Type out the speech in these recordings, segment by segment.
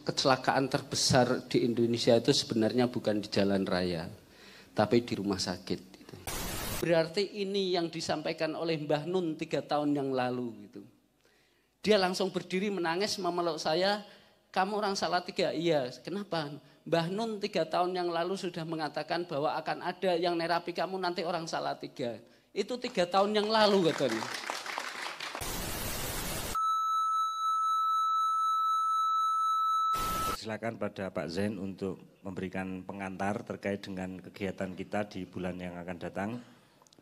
kecelakaan terbesar di Indonesia itu sebenarnya bukan di jalan raya, tapi di rumah sakit. Berarti ini yang disampaikan oleh Mbah Nun 3 tahun yang lalu gitu. Dia langsung berdiri menangis memeluk saya, kamu orang Salatiga? Iya, kenapa? Mbah Nun 3 tahun yang lalu sudah mengatakan bahwa akan ada yang nerapi kamu nanti orang Salatiga. Itu 3 tahun yang lalu katanya. Silakan pada Pak Zain untuk memberikan pengantar terkait dengan kegiatan kita di bulan yang akan datang.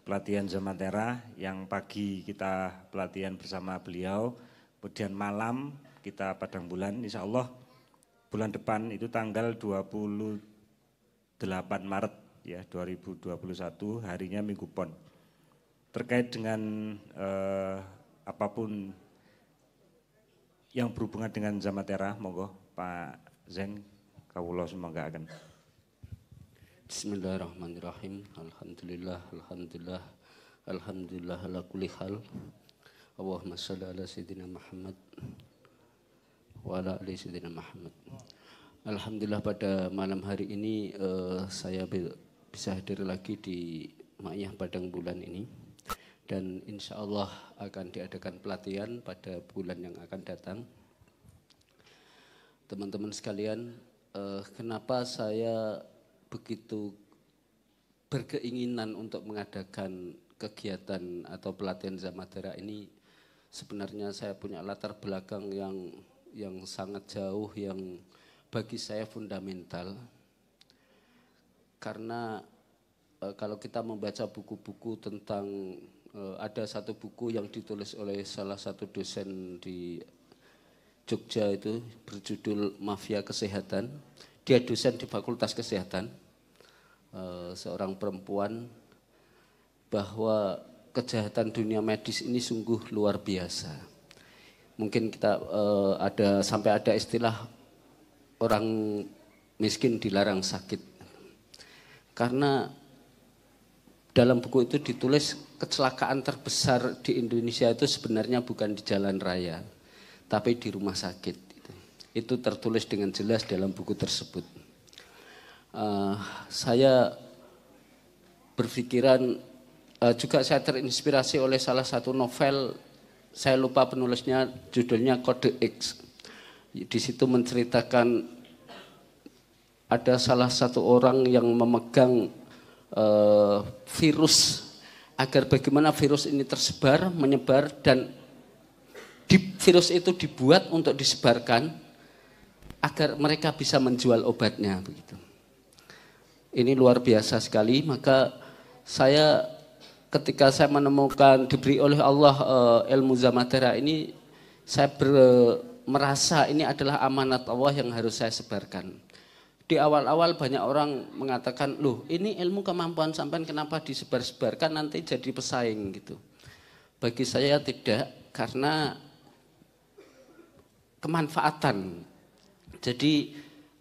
Pelatihan Zamatera yang pagi kita pelatihan bersama beliau, kemudian malam kita padang bulan, insya Allah bulan depan itu tanggal 28 Maret ya 2021, harinya Minggu Pon. Terkait dengan apapun yang berhubungan dengan Zamatera, monggo Pak Zain, kawula semoga akan. Bismillahirrahmanirrahim. Alhamdulillah ala kulli hal. Allahumma shalli ala sayyidina Muhammad wa ala ali sayyidina Muhammad. Alhamdulillah pada malam hari ini saya bisa hadir lagi di Ma'iyah Padang Bulan ini. Dan insya Allah akan diadakan pelatihan pada bulan yang akan datang. Teman-teman sekalian, kenapa saya begitu berkeinginan untuk mengadakan kegiatan atau pelatihan Zamatera ini? Sebenarnya saya punya latar belakang yang sangat jauh, yang bagi saya fundamental. Karena kalau kita membaca buku-buku tentang, ada satu buku yang ditulis oleh salah satu dosen di Jogja itu berjudul Mafia Kesehatan. Dia dosen di Fakultas Kesehatan, seorang perempuan, bahwa kejahatan dunia medis ini sungguh luar biasa. Mungkin kita sampai ada istilah orang miskin dilarang sakit. Karena dalam buku itu ditulis kecelakaan terbesar di Indonesia itu sebenarnya bukan di jalan raya, tapi di rumah sakit. Itu tertulis dengan jelas dalam buku tersebut. Saya berpikiran, juga saya terinspirasi oleh salah satu novel, saya lupa penulisnya, judulnya Kode X. Di situ menceritakan ada salah satu orang yang memegang virus, agar bagaimana virus ini tersebar, menyebar, dan virus itu dibuat untuk disebarkan agar mereka bisa menjual obatnya begitu. Ini luar biasa sekali. Maka saya ketika saya menemukan diberi oleh Allah ilmu Zamatera ini, saya merasa ini adalah amanat Allah yang harus saya sebarkan. Di awal-awal banyak orang mengatakan, loh ini ilmu kemampuan sampean kenapa disebar-sebarkan, nanti jadi pesaing gitu. Bagi saya tidak, karena kemanfaatan. Jadi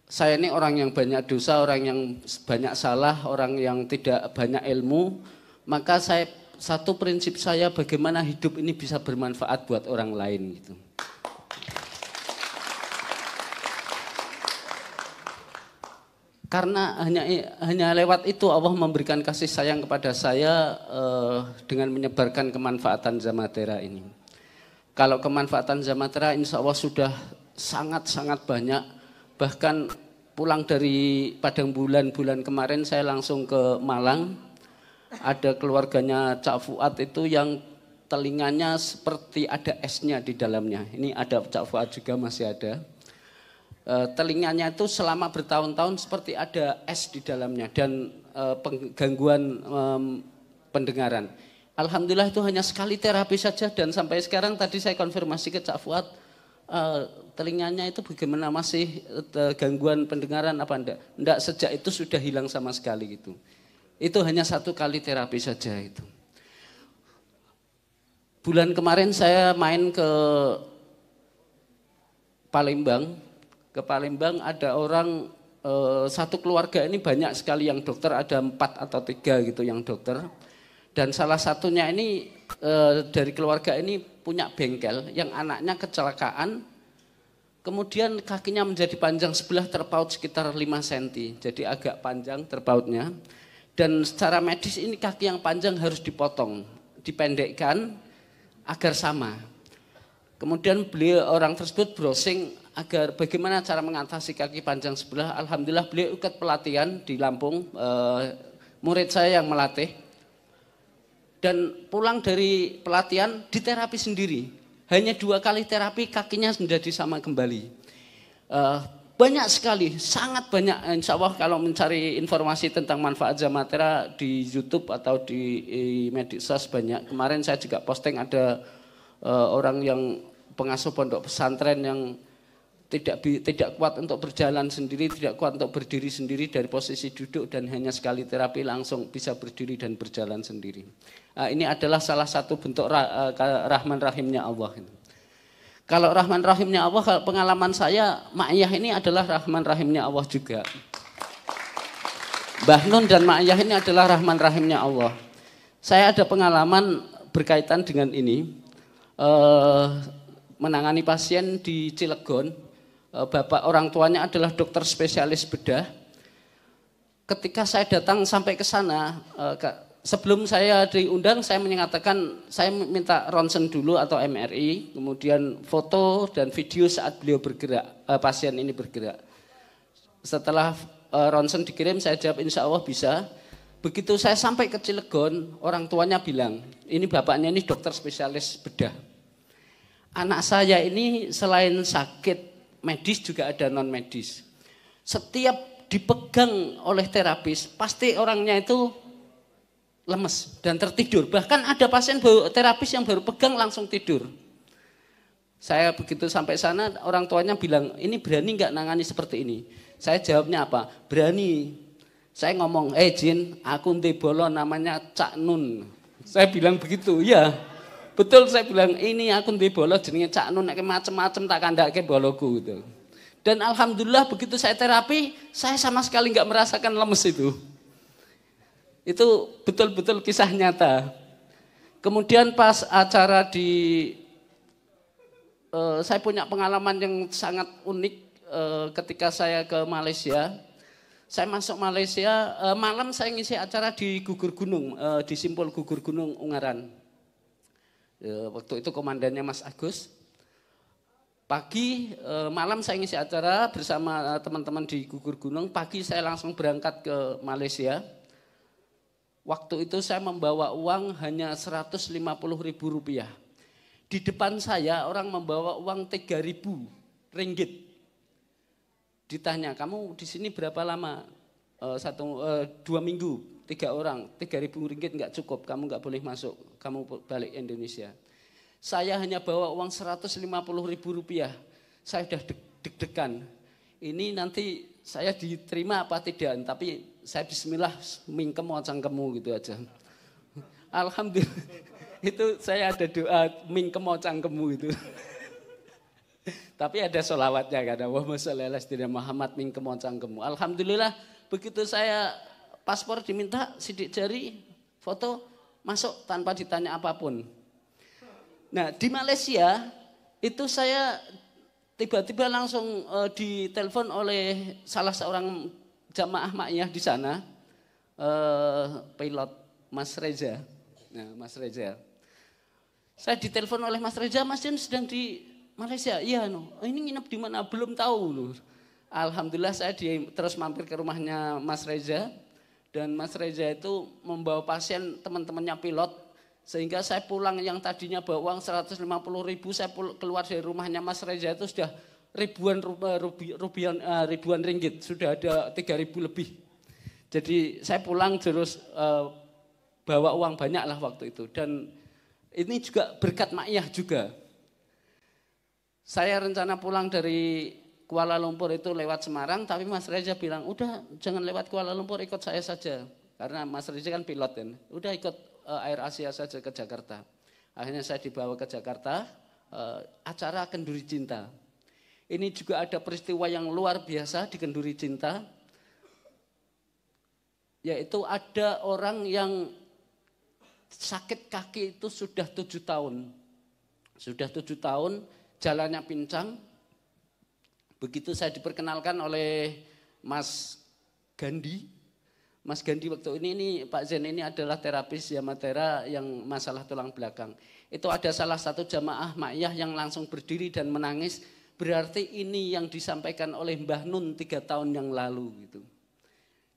saya ini orang yang banyak dosa, orang yang banyak salah, orang yang tidak banyak ilmu. Maka satu prinsip saya, bagaimana hidup ini bisa bermanfaat buat orang lain gitu. Karena hanya lewat itu Allah memberikan kasih sayang kepada saya dengan menyebarkan kemanfaatan Zamatera ini. Kalau kemanfaatan Zamatera insya Allah sudah sangat-sangat banyak. Bahkan pulang dari Padang Bulan kemarin saya langsung ke Malang. Ada keluarganya Cak Fuad itu yang telinganya seperti ada esnya di dalamnya. Ini ada Cak Fuad juga masih ada. Telinganya itu selama bertahun-tahun seperti ada es di dalamnya dan gangguan pendengaran. Alhamdulillah itu hanya sekali terapi saja, dan sampai sekarang tadi saya konfirmasi ke Cak Fuad, telinganya itu bagaimana, masih gangguan pendengaran apa enggak? Enggak, sejak itu sudah hilang sama sekali gitu. Itu hanya 1 kali terapi saja itu. Bulan kemarin saya main ke Palembang. Ke Palembang ada orang, satu keluarga ini banyak sekali yang dokter, ada 4 atau 3 gitu yang dokter. Dan salah satunya ini dari keluarga ini punya bengkel yang anaknya kecelakaan Kemudian kakinya menjadi panjang sebelah, terpaut sekitar 5 cm. Jadi agak panjang terpautnya. Dan secara medis ini kaki yang panjang harus dipotong, dipendekkan agar sama. Kemudian beliau orang tersebut browsing agar bagaimana cara mengatasi kaki panjang sebelah. Alhamdulillah beliau ikut pelatihan di Lampung, murid saya yang melatih. Dan pulang dari pelatihan diterapi sendiri. Hanya 2 kali terapi kakinya menjadi sama kembali. Banyak sekali, sangat banyak. Insya Allah kalau mencari informasi tentang manfaat Zamatera di YouTube atau di medsos banyak. Kemarin saya juga posting ada orang yang pengasuh pondok pesantren yang tidak kuat untuk berjalan sendiri, tidak kuat untuk berdiri sendiri dari posisi duduk dan hanya sekali terapi langsung bisa berdiri dan berjalan sendiri. Ini adalah salah satu bentuk rahman rahimnya Allah. Kalau rahman rahimnya Allah, pengalaman saya, Ma'iyah ini adalah rahman rahimnya Allah juga. Mbah Nun dan Ma'iyah ini adalah rahman rahimnya Allah. Saya ada pengalaman berkaitan dengan ini, menangani pasien di Cilegon. Bapak orang tuanya adalah dokter spesialis bedah. Ketika saya datang sampai ke sana, sebelum saya diundang, saya menyatakan saya minta ronsen dulu atau MRI, kemudian foto dan video saat beliau bergerak, pasien ini bergerak. Setelah ronsen dikirim, saya jawab insya Allah bisa. Begitu saya sampai ke Cilegon, orang tuanya bilang, ini bapaknya ini dokter spesialis bedah. Anak saya ini selain sakit medis juga ada non medis. Setiap dipegang oleh terapis, pasti orangnya itu lemes dan tertidur. Bahkan ada pasien terapis yang baru pegang langsung tidur. Saya begitu sampai sana, orang tuanya bilang, ini berani nggak nangani seperti ini? Saya jawabnya apa? Berani. Saya ngomong, Jin, aku ndebolo namanya Cak Nun. Saya bilang begitu, ya. Betul, saya bilang, ini aku ndebolo jenenge Cak Nun, macem-macem tak kandake boloku gitu. Dan alhamdulillah begitu saya terapi, saya sama sekali nggak merasakan lemes itu. Itu betul-betul kisah nyata. Kemudian pas acara saya punya pengalaman yang sangat unik ketika saya ke Malaysia. Saya masuk Malaysia, malam saya ngisi acara di Gugur Gunung, di Simpul Gugur Gunung Ungaran. Waktu itu komandannya Mas Agus. Pagi, malam saya ngisi acara bersama teman-teman di Gugur Gunung. Pagi saya langsung berangkat ke Malaysia. Waktu itu saya membawa uang hanya Rp150.000. Di depan saya orang membawa uang Rp3.000. Ditanya, kamu di sini berapa lama? 2 minggu, 3 orang, Rp3.000 nggak cukup, kamu nggak boleh masuk, kamu balik Indonesia. Saya hanya bawa uang Rp150.000. Saya sudah deg-degan. Ini nanti saya diterima apa tidak, tapi saya bismillah mingkem cangkemmu gitu aja. Alhamdulillah itu saya ada doa mingkem cangkemmu itu. Tapi ada sholawatnya kan, Allahumma sholli ala sayyidina Muhammad mingkem cangkemmu. Alhamdulillah begitu saya paspor diminta, sidik jari, foto, masuk tanpa ditanya apapun. Nah di Malaysia itu saya tiba-tiba langsung ditelepon oleh salah seorang jamaah Ma'iyah di sana, pilot Mas Reza. Nah, Mas Reza. Saya ditelepon oleh Mas Reza, Mas Jen sedang di Malaysia. Iya, ini nginep di mana? Belum tahu loh. Alhamdulillah saya terus mampir ke rumahnya Mas Reza dan Mas Reza itu membawa pasien teman-temannya pilot sehingga saya pulang yang tadinya bawa uang Rp150.000, saya keluar dari rumahnya Mas Reza itu sudah ribuan ringgit, sudah ada 3.000 lebih. Jadi saya pulang terus bawa uang banyak lah waktu itu dan ini juga berkat Ma'iyah juga. Saya rencana pulang dari Kuala Lumpur itu lewat Semarang, tapi Mas Reza bilang, udah jangan lewat Kuala Lumpur, ikut saya saja. Karena Mas Reza kan pilot kan, udah ikut Air Asia saja ke Jakarta. Akhirnya saya dibawa ke Jakarta, acara Kenduri Cinta. Ini juga ada peristiwa yang luar biasa di Kenduri Cinta, yaitu ada orang yang sakit kaki itu sudah 7 tahun. Sudah 7 tahun, jalannya pincang, Begitu saya diperkenalkan oleh Mas Gandhi. Mas Gandhi waktu ini Pak Zen ini adalah terapis Zamatera yang masalah tulang belakang. Itu ada salah satu jamaah Ma'iyah yang langsung berdiri dan menangis. Berarti ini yang disampaikan oleh Mbah Nun 3 tahun yang lalu gitu.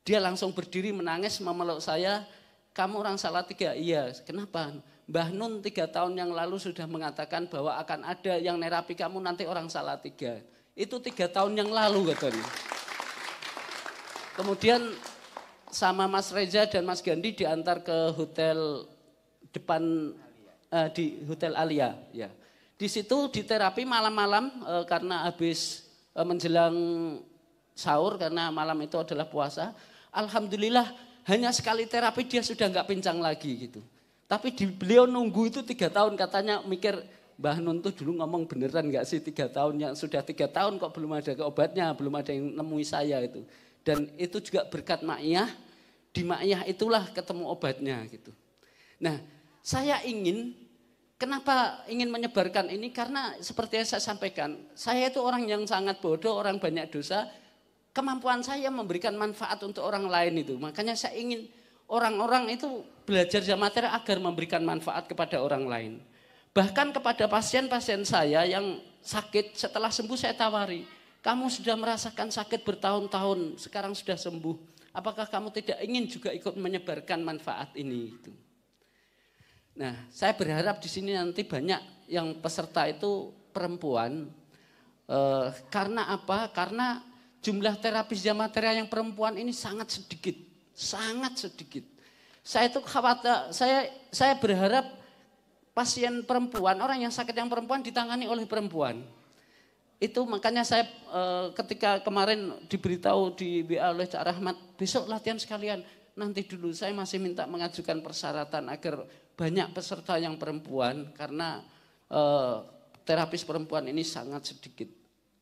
Dia langsung berdiri menangis memeluk saya. Kamu orang Salatiga? Iya. Kenapa? Mbah Nun 3 tahun yang lalu sudah mengatakan bahwa akan ada yang nerapi kamu nanti orang Salatiga. Itu 3 tahun yang lalu katanya. Kemudian sama Mas Reza dan Mas Gandhi diantar ke hotel depan di Hotel Alia. Ya. Di situ diterapi malam-malam karena habis menjelang sahur karena malam itu adalah puasa. Alhamdulillah hanya sekali terapi dia sudah nggak pincang lagi gitu. Tapi beliau nunggu itu 3 tahun katanya mikir Mbah Nun tuh dulu ngomong beneran nggak sih 3 tahun yang sudah 3 tahun kok belum ada obatnya, belum ada yang nemui saya itu. Dan itu juga berkat Ma'iyah, di Ma'iyah itulah ketemu obatnya gitu. Nah saya kenapa ingin menyebarkan ini karena seperti yang saya sampaikan, saya itu orang yang sangat bodoh, orang banyak dosa, kemampuan saya memberikan manfaat untuk orang lain itu. Makanya saya ingin orang-orang itu belajar Zamatera agar memberikan manfaat kepada orang lain. Bahkan kepada pasien-pasien saya yang sakit setelah sembuh saya tawari, kamu sudah merasakan sakit bertahun-tahun, sekarang sudah sembuh. Apakah kamu tidak ingin juga ikut menyebarkan manfaat ini? Nah, saya berharap di sini nanti banyak yang peserta itu perempuan. Karena apa? Karena jumlah terapis Zamatera yang perempuan ini sangat sedikit, sangat sedikit. Saya itu khawatir, saya berharap pasien perempuan, orang yang sakit yang perempuan ditangani oleh perempuan. Itu makanya saya ketika kemarin diberitahu di WA oleh Cak Rahmat, besok latihan sekalian. Nanti dulu saya masih minta mengajukan persyaratan agar banyak peserta yang perempuan karena terapis perempuan ini sangat sedikit.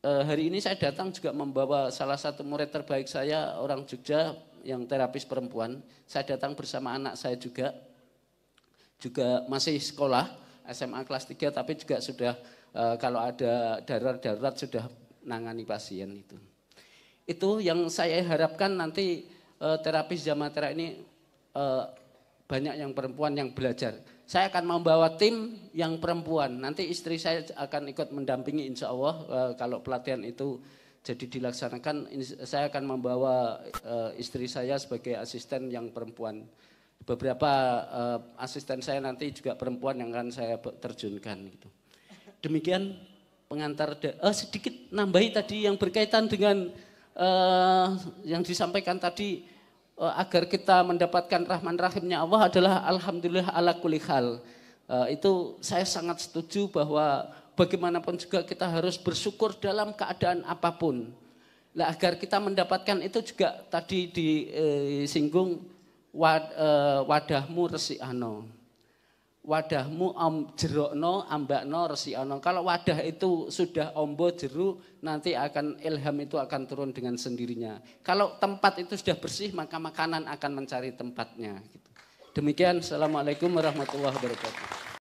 Hari ini saya datang juga membawa salah satu murid terbaik saya, orang Jogja yang terapis perempuan. Saya datang bersama anak saya juga masih sekolah SMA kelas 3 tapi juga sudah kalau ada darurat sudah nangani pasien itu. Itu yang saya harapkan nanti terapis Zamatera ini banyak yang perempuan yang belajar. Saya akan membawa tim yang perempuan. Nanti istri saya akan ikut mendampingi insya Allah kalau pelatihan itu jadi dilaksanakan. Saya akan membawa istri saya sebagai asisten yang perempuan. Beberapa asisten saya nanti juga perempuan yang akan saya terjunkan. Gitu. Demikian pengantar. Sedikit nambahi tadi yang berkaitan dengan yang disampaikan tadi. Agar kita mendapatkan rahman rahimnya Allah adalah alhamdulillah ala kulli hal. Itu saya sangat setuju bahwa bagaimanapun juga kita harus bersyukur dalam keadaan apapun. Nah, agar kita mendapatkan itu juga tadi disinggung wadahmu resi'ano. Wadahmu jerokno ambakno resi'ano. Kalau wadah itu sudah ombo jeru, nanti akan ilham itu akan turun dengan sendirinya. Kalau tempat itu sudah bersih, maka makanan akan mencari tempatnya. Demikian, assalamualaikum warahmatullahi wabarakatuh.